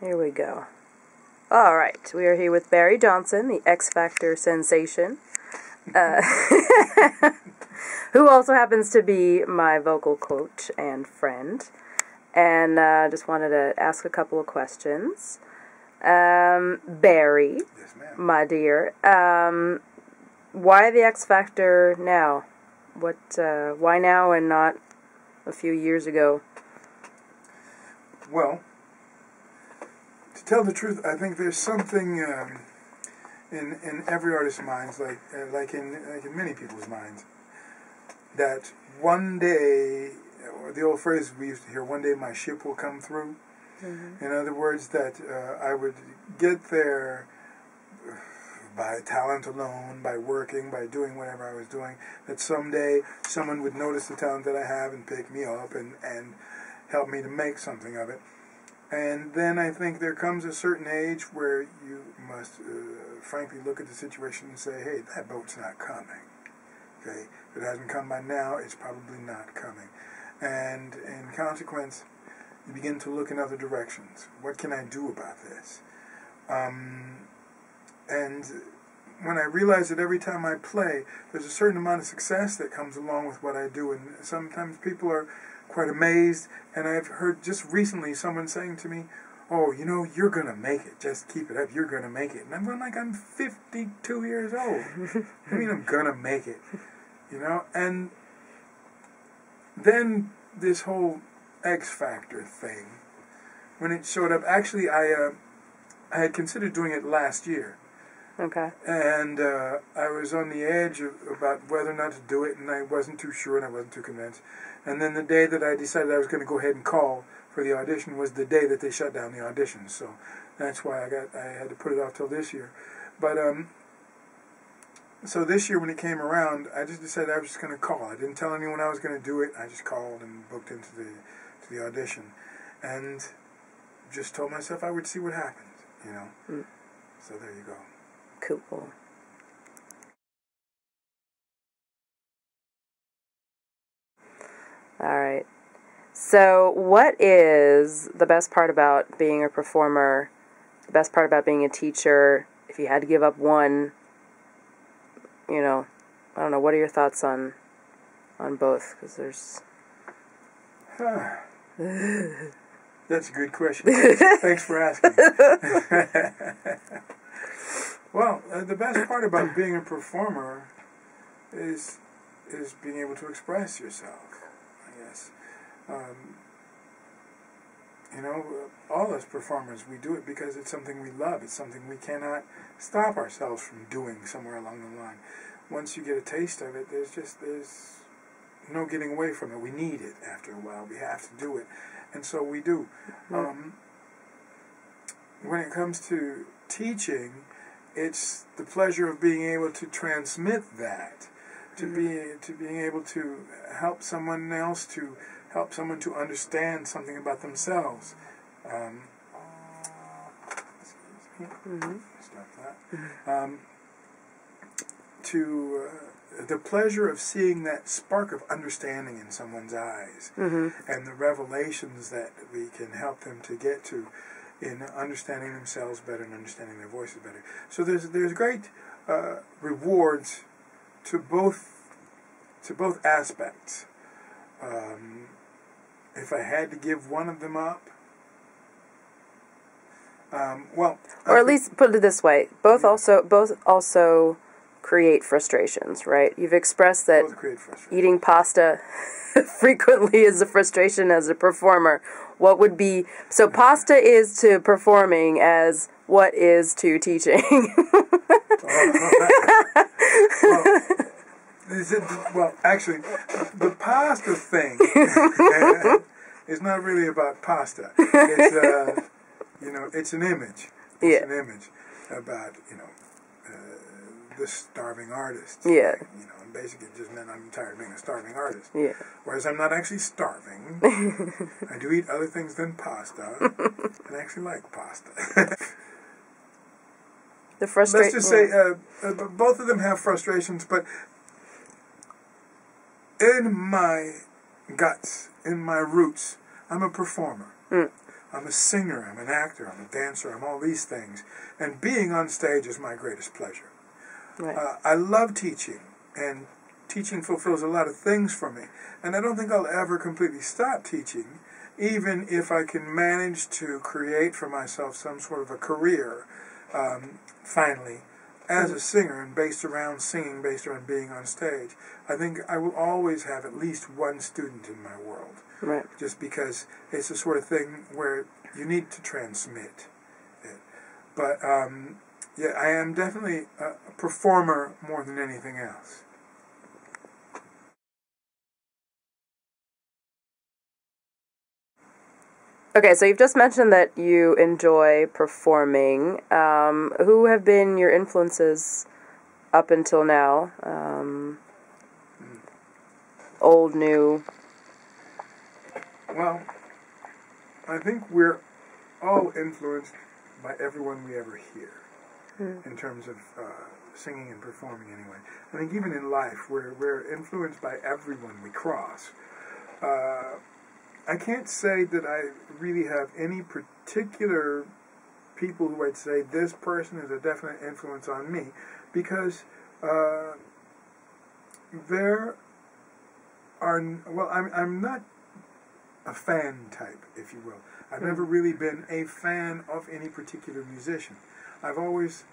Here we go. All right, we are here with Barry Johnson, the X Factor sensation, who also happens to be my vocal coach and friend. And just wanted to ask a couple of questions. Barry, yes, ma'am. My dear, why the X Factor now? Why now and not a few years ago? Well, to tell the truth, I think there's something in every artist's minds, like in many people's minds, that one day, or the old phrase we used to hear, one day my ship will come through. Mm-hmm. In other words, that I would get there by talent alone, by working, by doing whatever I was doing, that someday someone would notice the talent that I have and pick me up and help me to make something of it. And then I think there comes a certain age where you must frankly look at the situation and say, hey, that boat's not coming. Okay? If it hasn't come by now, it's probably not coming. And in consequence, you begin to look in other directions. What can I do about this? And when I realize that every time I play, there's a certain amount of success that comes along with what I do. And sometimes people are quite amazed. And I've heard just recently someone saying to me, oh, you know, you're going to make it. Just keep it up. You're going to make it. And I'm going like, I'm 52 years old. I mean, I'm going to make it. You know? And then this whole X Factor thing, when it showed up, actually I had considered doing it last year. Okay. And I was on the edge about whether or not to do it, and I wasn't too sure and I wasn't too convinced. And then the day that I decided I was going to go ahead and call for the audition was the day that they shut down the auditions. So that's why I had to put it off till this year. But so this year when it came around, I just decided I was just going to call. I didn't tell anyone I was going to do it. I just called and booked into the audition, and just told myself I would see what happened. You know. Mm. So there you go. Cool. All right. So what is the best part about being a performer, the best part about being a teacher, if you had to give up one, you know, I don't know, what are your thoughts on both? Because there's... That's a good question. Thanks for asking. Well, the best part about being a performer is being able to express yourself, I guess. You know, all us performers, we do it because it's something we love. It's something we cannot stop ourselves from doing somewhere along the line. Once you get a taste of it, there's no getting away from it. We need it after a while. We have to do it. And so we do. Mm-hmm. When it comes to teaching, it's the pleasure of being able to transmit that, to being able to help someone else, to help someone to understand something about themselves. Excuse me. Mm-hmm. Stop that. The pleasure of seeing that spark of understanding in someone's eyes, mm-hmm. and the revelations that we can help them to get to in understanding themselves better and understanding their voices better. So there's great rewards to both aspects. If I had to give one of them up, well, or at least put it this way, both also create frustrations, right? You've expressed that eating pasta frequently is a frustration as a performer. What would be... So pasta is to performing as what is to teaching. Well, actually, the pasta thing is not really about pasta. It's, it's an image. It's an image about, the starving artist. Yeah. And basically it just meant I'm tired of being a starving artist. Yeah. Whereas I'm not actually starving. I do eat other things than pasta. And I actually like pasta. Let's just say both of them have frustrations, but in my guts, in my roots, I'm a performer. Mm. I'm a singer, I'm an actor, I'm a dancer, I'm all these things. And being on stage is my greatest pleasure. Right. I love teaching, and teaching fulfills a lot of things for me. And I don't think I'll ever completely stop teaching, even if I can manage to create for myself some sort of a career, finally, as a singer and based around singing, based around being on stage. I think I will always have at least one student in my world. Right. Just because it's the sort of thing where you need to transmit it. But, yeah, I am definitely a performer more than anything else. Okay, so you've just mentioned that you enjoy performing. Who have been your influences up until now? Old, new? Well, I think we're all influenced by everyone we ever hear, in terms of singing and performing anyway. I think even in life, we're influenced by everyone we cross. I can't say that I really have any particular people who I'd say this person is a definite influence on me, because there are, well, I'm not a fan type, if you will. I've never really been a fan of any particular musician. I've always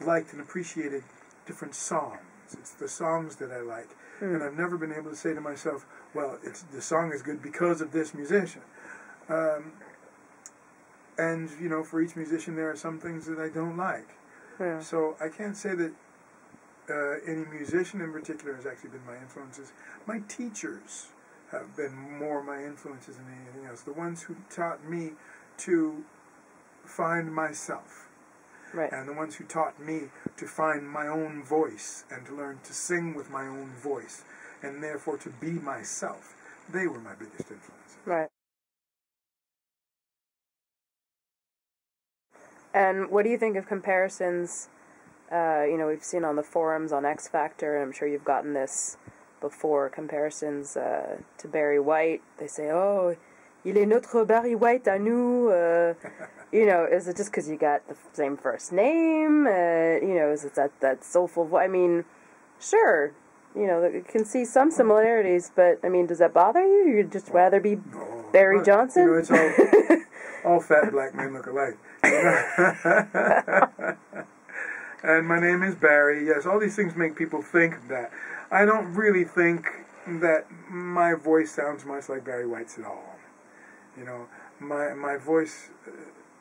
liked and appreciated different songs. It's the songs that I like. And I've never been able to say to myself, well, the song is good because of this musician. And, you know, for each musician there are some things that I don't like. Yeah. So I can't say that any musician in particular has actually been my influences. My teachers have been more my influences than anything else. The ones who taught me to find myself. Right. And the ones who taught me to find my own voice and to learn to sing with my own voice and therefore to be myself. They were my biggest influences. Right. And what do you think of comparisons, we've seen on the forums on X Factor, and I'm sure you've gotten this before, comparisons to Barry White. They say, oh, il est notre Barry White à nous. Is it just because you got the same first name? Is it that soulful voice? I mean, sure, you can see some similarities, but, I mean, does that bother you? You'd just rather be Barry Johnson? It's all fat black men look alike. And my name is Barry. Yes, all these things make people think that. I don't really think that my voice sounds much like Barry White's at all. My voice.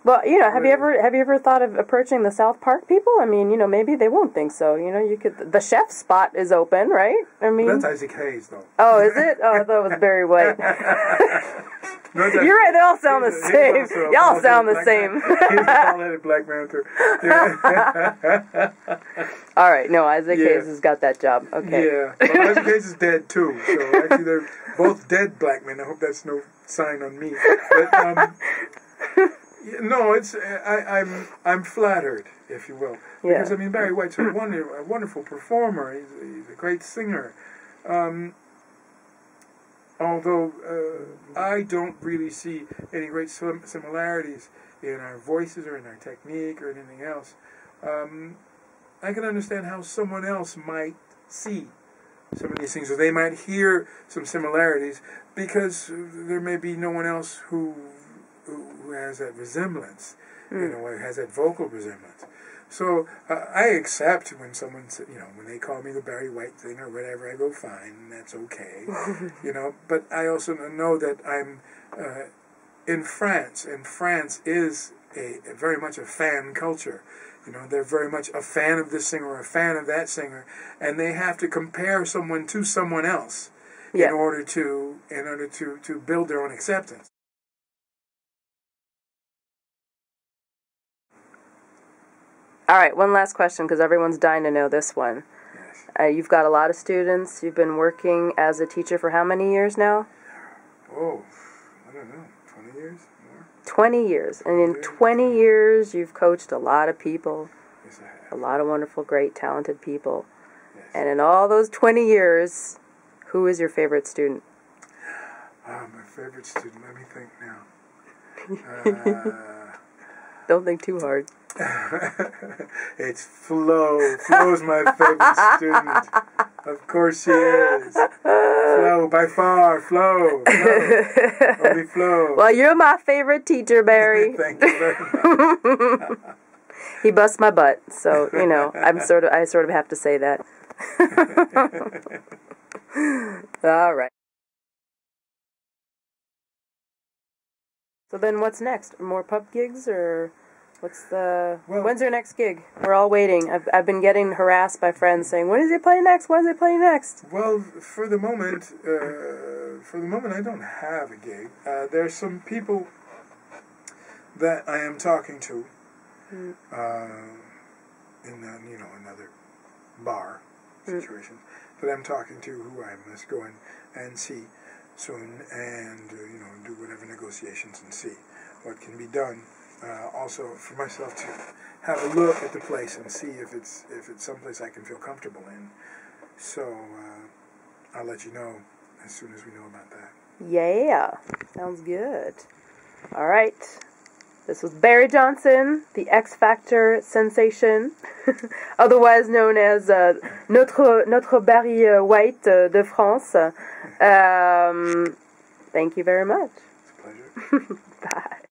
Well, have you ever thought of approaching the South Park people? I mean, maybe they won't think so. You could. The chef spot is open, right? I mean, that's Isaac Hayes, though. Oh, is it? Oh, I thought it was Barry White. No, you're right. They all sound the same. Y'all sound the same. He's a bald-headed black man too. Yeah. All right. No, Isaac Hayes has got that job. Okay. Yeah. Well, Isaac Hayes is dead too. So actually, they're both dead black men. I hope that's no sign on me. But, no, I'm flattered, if you will, because I mean Barry White's a wonderful performer. He's a great singer. Although I don't really see any great similarities in our voices or in our technique or anything else, I can understand how someone else might see some of these things, or they might hear some similarities, because there may be no one else who has that resemblance, has that vocal resemblance. So I accept when someone, when they call me the Barry White thing or whatever, I go, fine, that's okay, But I also know that I'm in France, and France is very much a fan culture. They're very much a fan of this singer or a fan of that singer, and they have to compare someone to someone else in order to build their own acceptance. All right, one last question, because everyone's dying to know this one. Yes. You've got a lot of students. You've been working as a teacher for how many years now? Oh, I don't know, 20 years? More? 20 years. And in 20 years, you've coached a lot of people. Yes, I have. A lot of wonderful, great, talented people. Yes. And in all those 20 years, who is your favorite student? My favorite student. Let me think now. Don't think too hard. It's Flo. Flo's my favorite student. Of course she is. Flo, by far. Flo. Only Flo. Well, you're my favorite teacher, Barry. Thank you very much. He busts my butt, so you know I sort of have to say that. All right. So then, what's next? More pub gigs, or what's the? Well, when's your next gig? We're all waiting. I've been getting harassed by friends saying, "When is he playing next? When is he playing next?" Well, for the moment, I don't have a gig. There's some people that I am talking to in another bar situation that I'm talking to, who I must go in and see soon, and do whatever negotiations and see what can be done. Also, for myself to have a look at the place and see if it's someplace I can feel comfortable in. So I'll let you know as soon as we know about that. Yeah, sounds good. All right. This was Barry Johnson, the X Factor sensation, otherwise known as notre Barry White de France. Thank you very much. It's a pleasure. Bye.